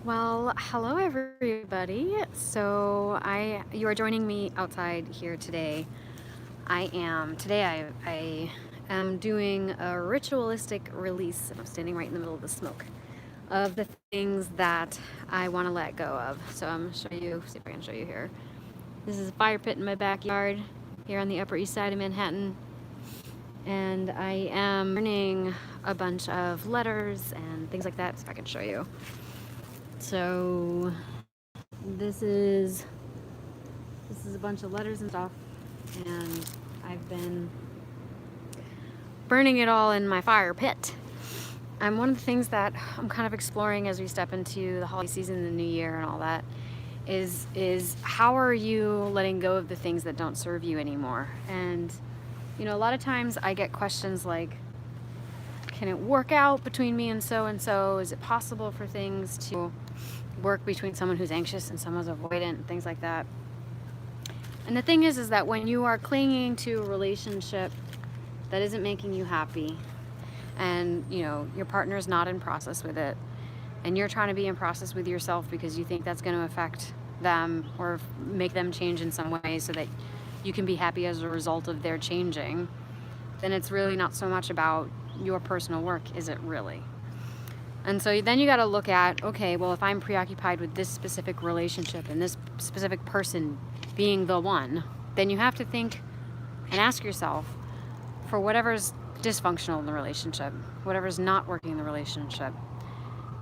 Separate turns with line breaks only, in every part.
Well, hello everybody. You are joining me outside here today. I am doing a ritualistic release, and I'm standing right in the middle of the smoke of the things that I want to let go of. So I'm gonna see if I can show you here. This is a fire pit in my backyard here on the Upper East Side of Manhattan. And I am burning a bunch of letters and things like that, so I can show you. So this is a bunch of letters and stuff, and I've been burning it all in my fire pit. One of the things that I'm kind of exploring as we step into the holiday season, the new year and all that, is how are you letting go of the things that don't serve you anymore? And a lot of times I get questions like, can it work out between me and so and so? Is it possible for things to work between someone who's anxious and someone's avoidant and things like that? And the thing is that when you are clinging to a relationship that isn't making you happy, and your partner's not in process with it, and you're trying to be in process with yourself because you think that's going to affect them or make them change in some way so that you can be happy as a result of their changing, then it's really not so much about your personal work, is it really? And so then you got to look at, okay, well, if I'm preoccupied with this specific relationship and this specific person being the one, then you have to think and ask yourself, for whatever's dysfunctional in the relationship, whatever's not working in the relationship,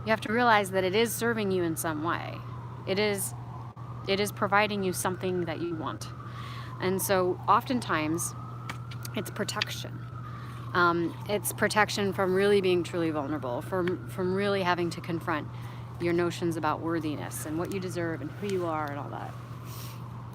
you have to realize that it is serving you in some way. It is providing you something that you want. And so oftentimes it's protection. It's protection from really being truly vulnerable, from really having to confront your notions about worthiness and what you deserve and who you are and all that.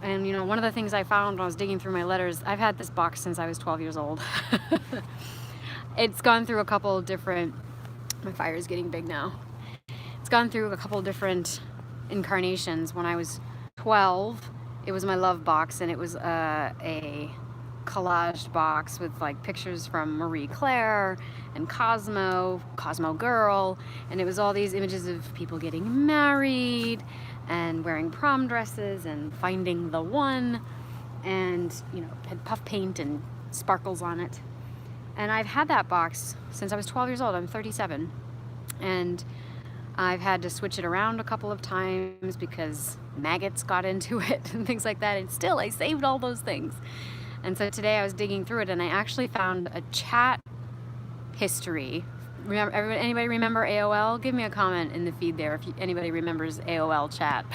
And one of the things I found when I was digging through my letters, I've had this box since I was 12 years old. It's gone through a couple different, my fire is getting big now. It's gone through a couple different incarnations. When I was 12, it was my love box, and it was a collaged box with like pictures from Marie Claire and Cosmo Girl, and it was all these images of people getting married and wearing prom dresses and finding the one, and had puff paint and sparkles on it. And I've had that box since I was 12 years old. I'm 37, and I've had to switch it around a couple of times because maggots got into it and things like that, and still I saved all those things. And so today I was digging through it, and I actually found a chat history. Anybody remember AOL? Give me a comment in the feed there if anybody remembers AOL chat.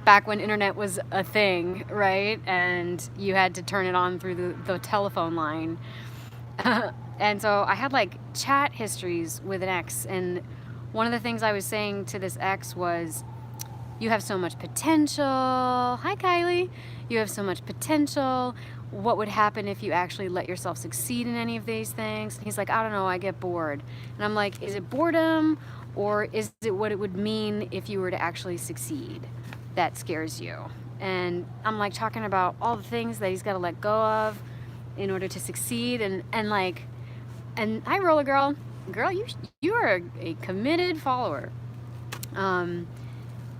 Back when internet was a thing, right? And you had to turn it on through the telephone line. And so I had like chat histories with an ex, and one of the things I was saying to this ex was, you have so much potential. Hi, Kylie. You have so much potential. What would happen if you actually let yourself succeed in any of these things? And he's like, I don't know, I get bored. And I'm like, is it boredom, or is it what it would mean if you were to actually succeed that scares you? And I'm like talking about all the things that he's got to let go of in order to succeed. And hi, roller girl, you are a committed follower.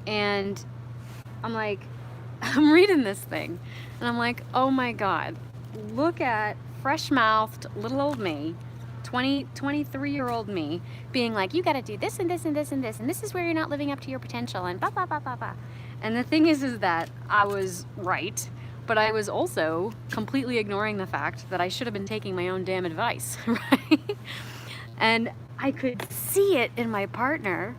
And I'm like, I'm reading this thing, and I'm like, oh my God, look at fresh-mouthed little old me, 23-year-old me, being like, you got to do this and this and this and this, and this is where you're not living up to your potential, and blah, blah, blah, blah, blah. And the thing is that I was right, but I was also completely ignoring the fact that I should have been taking my own damn advice, right? And I could see it in my partner.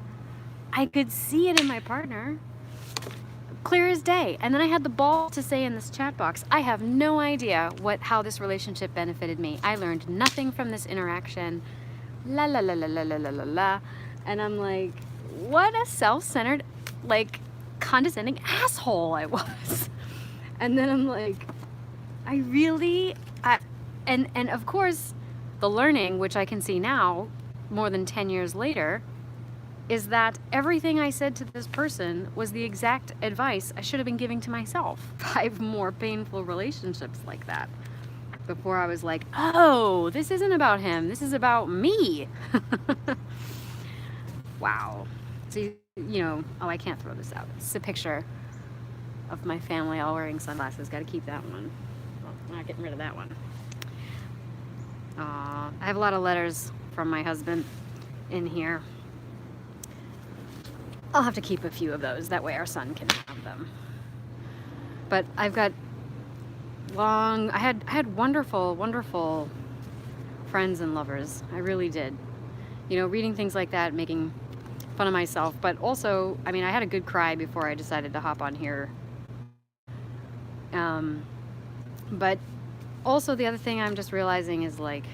Clear as day. And then I had the ball to say in this chat box, I have no idea how this relationship benefited me. I learned nothing from this interaction. La la la la la la la la la. And I'm like, what a self-centered, like, condescending asshole I was. And then I'm like, and of course, the learning, which I can see now, more than 10 years later, is that everything I said to this person was the exact advice I should have been giving to myself. 5 more painful relationships like that before I was like, oh, this isn't about him, this is about me. Wow. So, oh, I can't throw this out. It's a picture of my family all wearing sunglasses. Got to keep that one. Well, I'm not getting rid of that one. I have a lot of letters from my husband in here. I'll have to keep a few of those. That way our son can have them. But I've got I had wonderful, wonderful friends and lovers. I really did. Reading things like that, making fun of myself. But also, I mean, I had a good cry before I decided to hop on here. But also the other thing I'm just realizing is, like,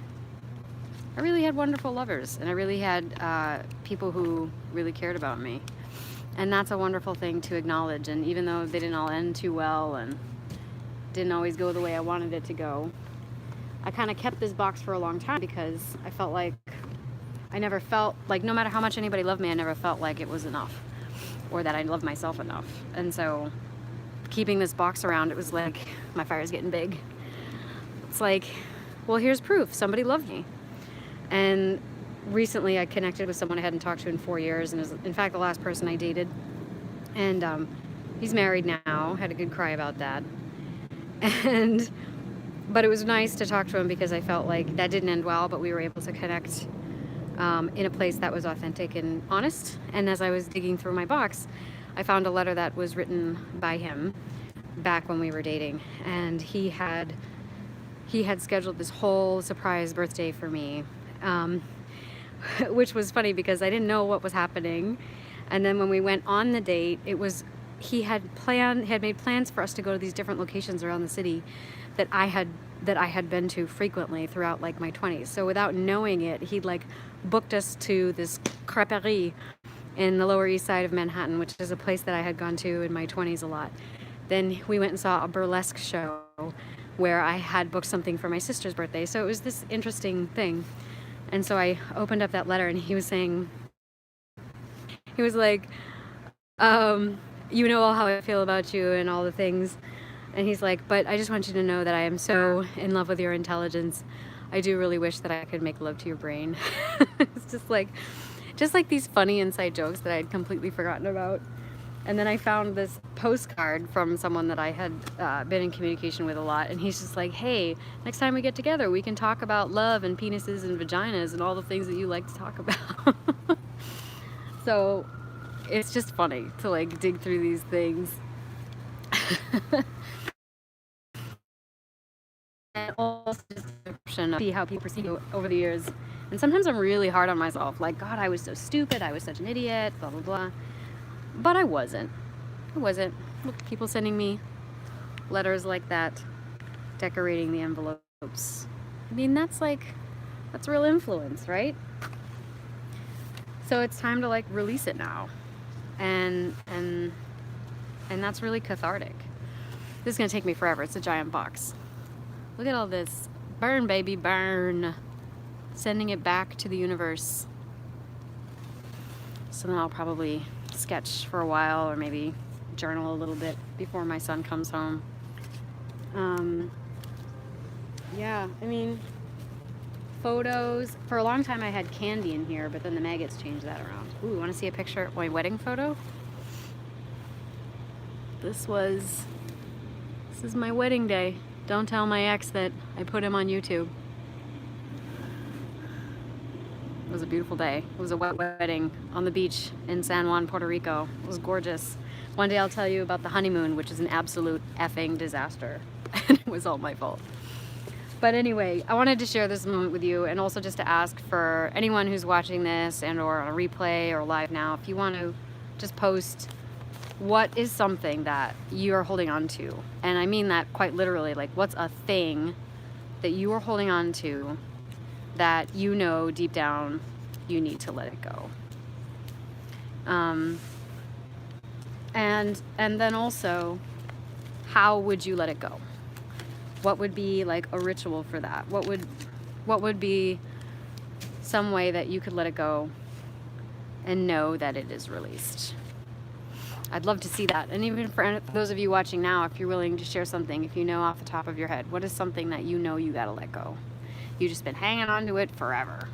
I really had wonderful lovers, and I really had people who really cared about me. And that's a wonderful thing to acknowledge. And even though they didn't all end too well and didn't always go the way I wanted it to go, I kind of kept this box for a long time because I felt like I never felt like, no matter how much anybody loved me, I never felt like it was enough or that I loved myself enough. And so keeping this box around, it was like my fire's getting big. It's like, well, here's proof somebody loved me. And recently I connected with someone I hadn't talked to in 4 years, and is in fact the last person I dated. And he's married now. Had a good cry about that. But it was nice to talk to him because I felt like that didn't end well, but we were able to connect in a place that was authentic and honest. And as I was digging through my box, I found a letter that was written by him back when we were dating, and he had scheduled this whole surprise birthday for me, which was funny because I didn't know what was happening. And then when we went on the date, he had made plans for us to go to these different locations around the city that I had been to frequently throughout, like, my 20s. So without knowing it, he'd, like, booked us to this crêperie in the Lower East Side of Manhattan, which is a place that I had gone to in my 20s a lot. Then we went and saw a burlesque show where I had booked something for my sister's birthday. So it was this interesting thing. And so I opened up that letter, and he was like, you know all how I feel about you and all the things. And he's like, but I just want you to know that I am so in love with your intelligence. I do really wish that I could make love to your brain. It's just like these funny inside jokes that I had completely forgotten about. And then I found this postcard from someone that I had been in communication with a lot. And he's just like, hey, next time we get together, we can talk about love and penises and vaginas and all the things that you like to talk about. So it's just funny to, like, dig through these things. And also just see how people perceive you over the years. And sometimes I'm really hard on myself. Like, God, I was so stupid. I was such an idiot, blah, blah, blah. But I wasn't. Look, people sending me letters like that, decorating the envelopes. I mean, that's real influence, right? So it's time to, like, release it now. And that's really cathartic. This is gonna take me forever. It's a giant box. Look at all this. Burn, baby, burn. Sending it back to the universe. So then I'll probably sketch for a while, or maybe journal a little bit before my son comes home. Yeah, I mean, photos. For a long time I had candy in here, but then the maggots changed that around. Ooh, want to see a picture of my wedding photo? This is my wedding day. Don't tell my ex that I put him on YouTube. It was a beautiful day. It was a wet wedding on the beach in San Juan, Puerto Rico. It was gorgeous. One day I'll tell you about the honeymoon, which is an absolute effing disaster. And it was all my fault. But anyway, I wanted to share this moment with you, and also just to ask for anyone who's watching this and or on a replay or live now, if you want to just post what is something that you are holding on to. And I mean that quite literally. Like, what's a thing that you are holding on to that you know deep down you need to let it go? And then also, how would you let it go? What would be like a ritual for that? What would be some way that you could let it go and know that it is released? I'd love to see that. And even for those of you watching now, if you're willing to share something, if you know off the top of your head, what is something that you know you gotta let go? You've just been hanging on to it forever.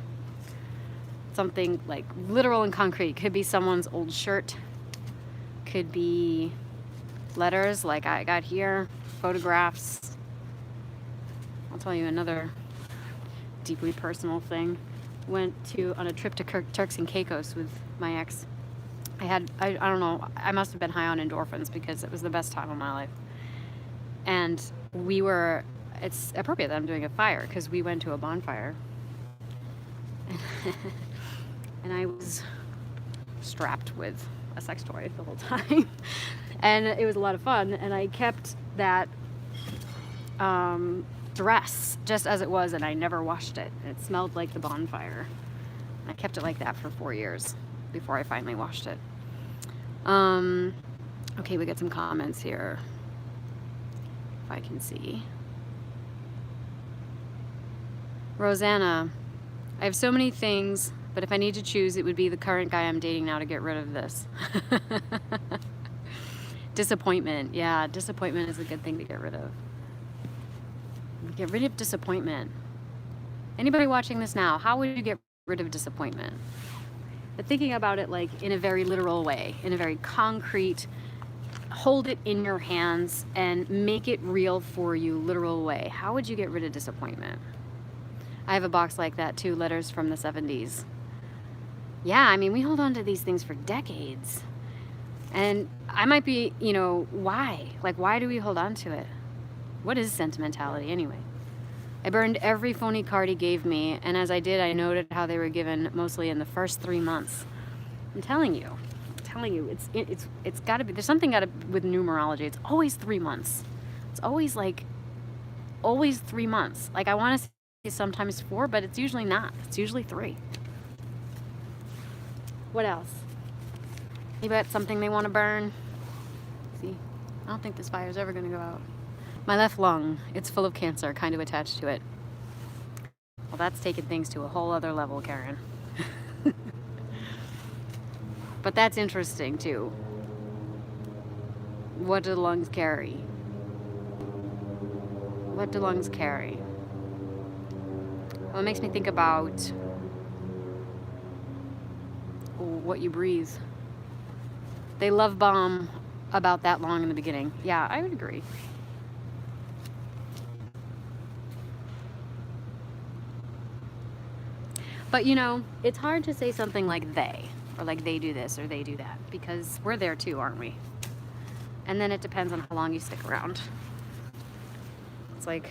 something like literal and concrete. Could be someone's old shirt, could be letters like I got here, photographs. I'll tell you another deeply personal thing. Went on a trip to Turks and Caicos with my ex. I don't know, I must have been high on endorphins because it was the best time of my life. And it's appropriate that I'm doing a fire because we went to a bonfire. And I was strapped with a sex toy the whole time. And it was a lot of fun. And I kept that dress just as it was, and I never washed it. It smelled like the bonfire. I kept it like that for 4 years before I finally washed it. Okay, we got some comments here, if I can see. Rosanna, I have so many things, but if I need to choose, it would be the current guy I'm dating now to get rid of this. Disappointment. Yeah, disappointment is a good thing to get rid of. Get rid of disappointment. Anybody watching this now, how would you get rid of disappointment? But thinking about it like in a very literal way, in a very concrete, hold it in your hands and make it real for you, literal way. How would you get rid of disappointment? I have a box like that too, letters from the 70s. Yeah, I mean, we hold on to these things for decades. And I might be, why? Like, why do we hold on to it? What is sentimentality anyway? I burned every phony card he gave me, and as I did, I noted how they were given mostly in the first 3 months. I'm telling you, it's got to be, there's something with numerology. It's always 3 months. It's always always 3 months. Like, I want to say sometimes 4, but it's usually not. It's usually 3. What else? You bet something they want to burn. See, I don't think this fire's ever going to go out. My left lung, it's full of cancer, kind of attached to it. Well, that's taking things to a whole other level, Karen. But that's interesting, too. What do the lungs carry? What do lungs carry? Well, it makes me think about what you breathe. They love bomb about that long in the beginning. Yeah, I would agree. But it's hard to say something like they, or like they do this or they do that, because we're there too, aren't we? And then it depends on how long you stick around. It's like,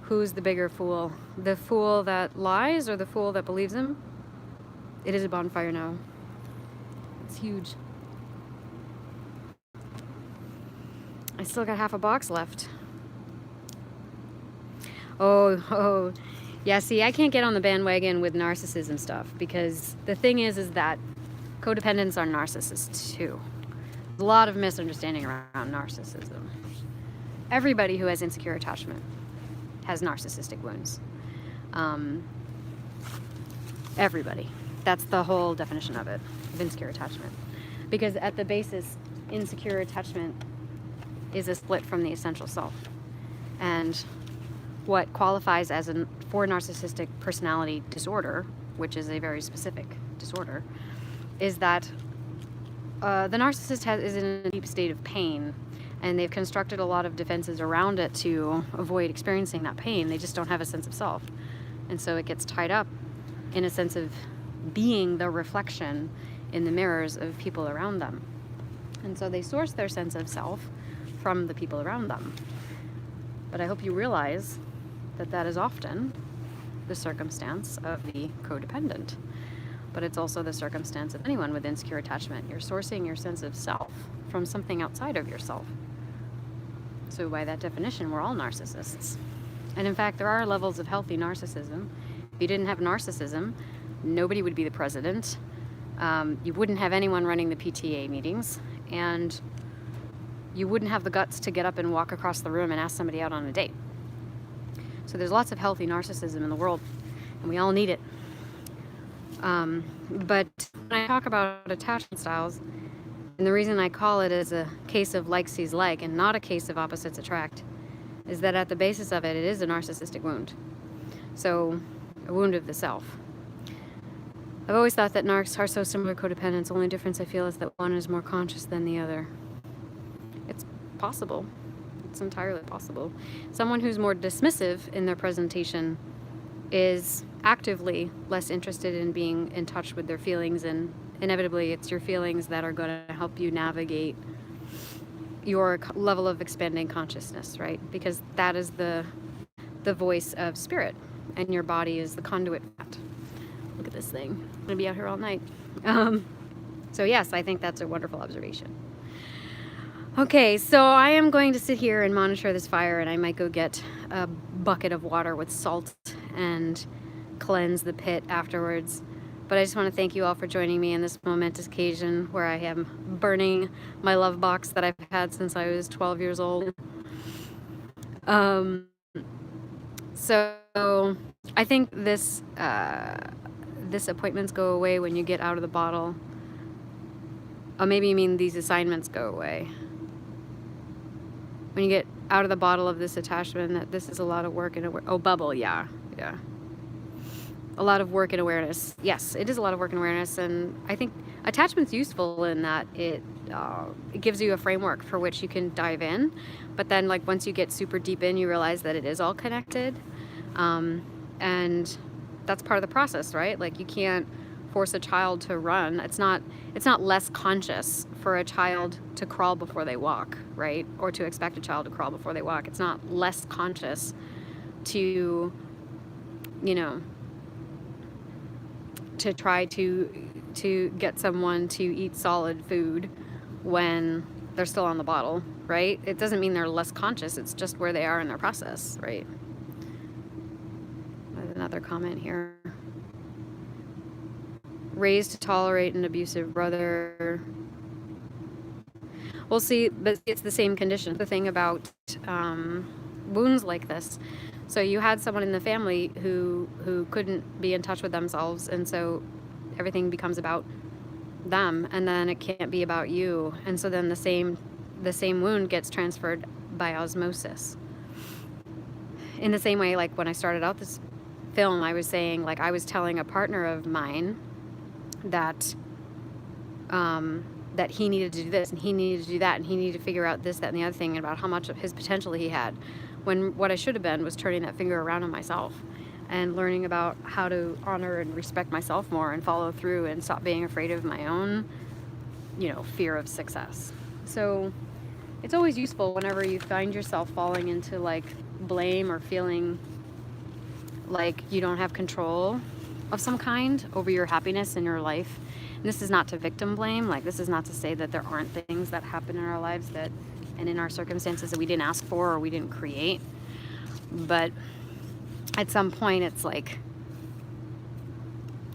who's the bigger fool? The fool that lies or the fool that believes him? It is a bonfire now. It's huge. I still got half a box left. Oh, yeah, see, I can't get on the bandwagon with narcissism stuff, because the thing is that codependents are narcissists too. There's a lot of misunderstanding around narcissism. Everybody who has insecure attachment has narcissistic wounds. Everybody. That's the whole definition of it, of insecure attachment. Because at the basis, insecure attachment is a split from the essential self. And what qualifies as for narcissistic personality disorder, which is a very specific disorder, is that the narcissist is in a deep state of pain, and they've constructed a lot of defenses around it to avoid experiencing that pain. They just don't have a sense of self. And so it gets tied up in a sense of being the reflection in the mirrors of people around them. And so they source their sense of self from the people around them. But I hope you realize that is often the circumstance of the codependent. But it's also the circumstance of anyone with insecure attachment. You're sourcing your sense of self from something outside of yourself. So by that definition, we're all narcissists. And in fact, there are levels of healthy narcissism. If you didn't have narcissism, nobody would be the president. You wouldn't have anyone running the PTA meetings. And you wouldn't have the guts to get up and walk across the room and ask somebody out on a date. So there's lots of healthy narcissism in the world, and we all need it. But when I talk about attachment styles, and the reason I call it as a case of like sees like and not a case of opposites attract, is that at the basis of it, it is a narcissistic wound. So a wound of the self. I've always thought that narcs are so similar codependents. The only difference I feel is that one is more conscious than the other. It's possible. It's entirely possible. Someone who's more dismissive in their presentation is actively less interested in being in touch with their feelings, and inevitably it's your feelings that are going to help you navigate your level of expanding consciousness, right? Because that is the voice of spirit, and your body is the conduit for that. Look at this thing. I'm gonna be out here all night. So yes, I think that's a wonderful observation. Okay, so I am going to sit here and monitor this fire, and I might go get a bucket of water with salt and cleanse the pit afterwards. But I just want to thank you all for joining me in this momentous occasion where I am burning my love box that I've had since I was 12 years old. So I think this appointments go away when you get out of the bottle. Oh, maybe you mean these assignments go away. When you get out of the bottle of this attachment, that this is a lot of work and bubble, yeah. A lot of work and awareness. Yes, it is a lot of work and awareness, and I think attachment's useful in that it gives you a framework for which you can dive in. But then, like, once you get super deep in, you realize that it is all connected, and that's part of the process, right? Like, you can't force a child to run. It's not less conscious for a child to crawl before they walk, right? Or to expect a child to crawl before they walk. It's not less conscious to, to try to get someone to eat solid food when they're still on the bottle, right? It doesn't mean they're less conscious. It's just where they are in their process, right? There's another comment here. Raised to tolerate an abusive brother. We'll see, but it's the same condition. The thing about wounds like this. So you had someone in the family who couldn't be in touch with themselves, and so everything becomes about them, and then it can't be about you, and so then the same wound gets transferred by osmosis. In the same way, like when I started out this film, I was saying, like, I was telling a partner of mine that that he needed to do this and he needed to do that and he needed to figure out this, that, and the other thing, and about how much of his potential he had, when what I should have been was turning that finger around on myself and learning about how to honor and respect myself more and follow through and stop being afraid of my own, fear of success. So it's always useful whenever you find yourself falling into like blame or feeling like you don't have control of some kind over your happiness in your life. And this is not to victim blame. Like, this is not to say that there aren't things that happen in our lives that, and in our circumstances, that we didn't ask for or we didn't create. But at some point, it's like,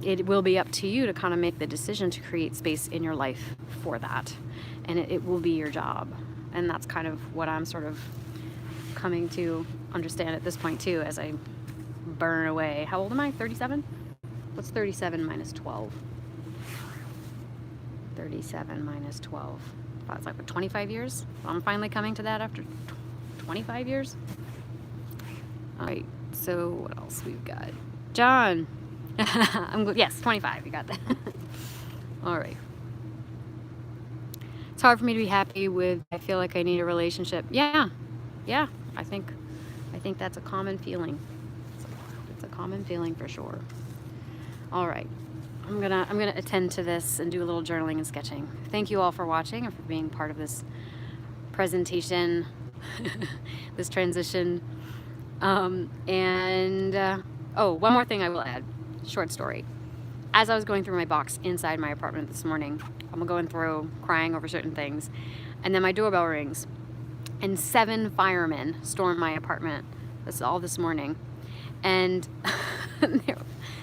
it will be up to you to kind of make the decision to create space in your life for that. And it will be your job. And that's kind of what I'm sort of coming to understand at this point too, as I burn away. How old am I? 37? What's 37 minus 12? 37 minus 12. It's like 25 years. I'm finally coming to that after 25 years. All right. So what else we've got? John. Yes, 25. You got that. All right. It's hard for me to be happy with, I feel like I need a relationship. Yeah. I think that's a common feeling. It's a common feeling for sure. All right. I'm gonna attend to this and do a little journaling and sketching. Thank you all for watching and for being part of this presentation, this transition. Oh, one more thing I will add. Short story. As I was going through my box inside my apartment this morning, I'm going through crying over certain things, and then my doorbell rings, and 7 firemen storm my apartment. That's all this morning, and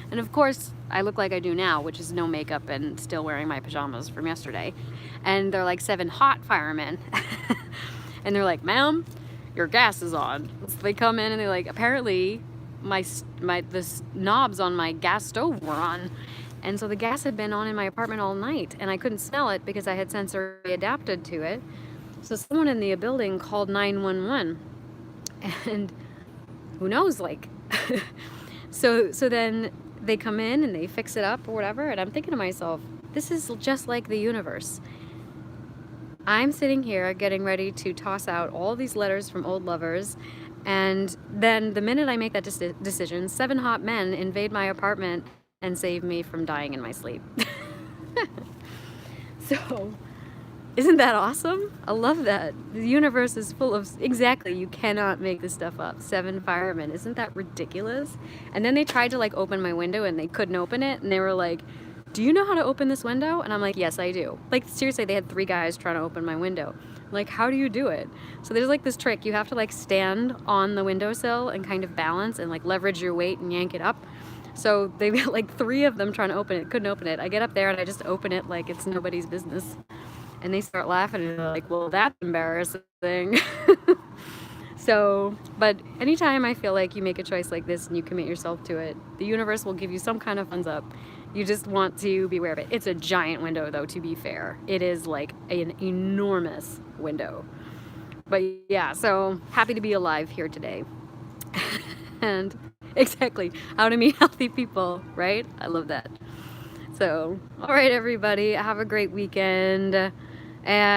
and of course I look like I do now, which is no makeup and still wearing my pajamas from yesterday. And they're like 7 hot firemen, and they're like, "Ma'am, your gas is on." So they come in and they're like, apparently the knobs on my gas stove were on, and so the gas had been on in my apartment all night, and I couldn't smell it because I had sensory adapted to it. So someone in the building called 911, and who knows, like So then they come in and they fix it up or whatever, and I'm thinking to myself, this is just like the universe. I'm sitting here getting ready to toss out all these letters from old lovers, and then the minute I make that decision, 7 hot men invade my apartment and save me from dying in my sleep. So, isn't that awesome? I love that. The universe is full of, exactly, you cannot make this stuff up. 7 firemen, isn't that ridiculous? And then they tried to like open my window and they couldn't open it, and they were like, do you know how to open this window? And I'm like, yes, I do. Like, seriously, they had 3 guys trying to open my window. Like, how do you do it? So there's like this trick. You have to like stand on the windowsill and kind of balance and like leverage your weight and yank it up. So they got like 3 of them trying to open it, couldn't open it. I get up there and I just open it like it's nobody's business. And they start laughing and they're like, well, that's embarrassing. So, but anytime I feel like you make a choice like this and you commit yourself to it, the universe will give you some kind of thumbs up. You just want to be aware of it. It's a giant window, though, to be fair. It is like an enormous window. But yeah, so happy to be alive here today. And exactly, how to meet healthy people, right? I love that. So, all right, everybody, have a great weekend. And